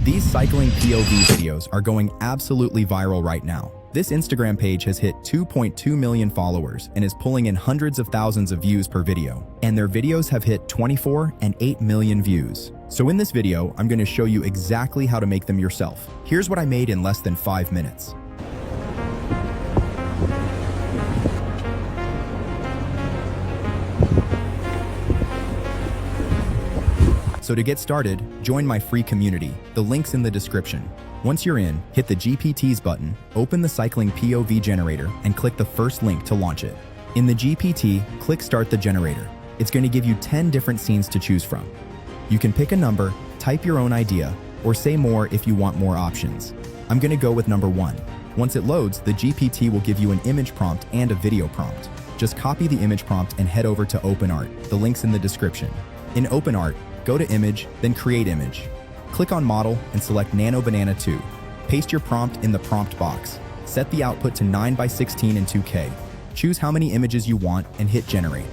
These cycling POV videos are going absolutely viral right now. This Instagram page has hit 2.2 million followers and is pulling in hundreds of thousands of views per video. And their videos have hit 24 and 8 million views. So in this video, I'm going to show you exactly how to make them yourself. Here's what I made in less than 5 minutes. So to get started, join my free community. The link's in the description. Once you're in, hit the GPTs button, open the Cycling POV Generator, and click the first link to launch it. In the GPT, click Start the Generator. It's going to give you 10 different scenes to choose from. You can pick a number, type your own idea, or say more if you want more options. I'm going to go with number 1. Once it loads, the GPT will give you an image prompt and a video prompt. Just copy the image prompt and head over to OpenArt. The link's in the description. In OpenArt, go to Image, then Create Image. Click on Model and select Nano Banana 2. Paste your prompt in the prompt box. Set the output to 9:16 and 2K. Choose how many images you want and hit Generate.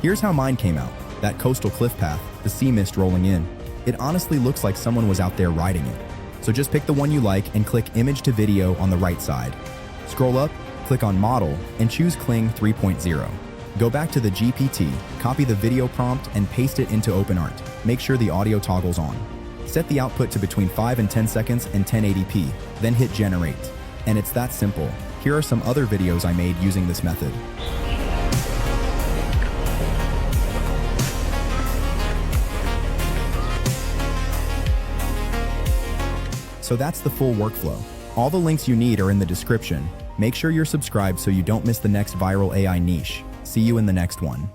Here's how mine came out. That coastal cliff path, the sea mist rolling in. It honestly looks like someone was out there riding it. So just pick the one you like and click Image to Video on the right side. Scroll up, click on Model, and choose Kling 3.0. Go back to the GPT, copy the video prompt, and paste it into OpenArt. Make sure the audio toggles on. Set the output to between 5 and 10 seconds and 1080p, then hit Generate. And it's that simple. Here are some other videos I made using this method. So that's the full workflow. All the links you need are in the description. Make sure you're subscribed so you don't miss the next viral AI niche. See you in the next one.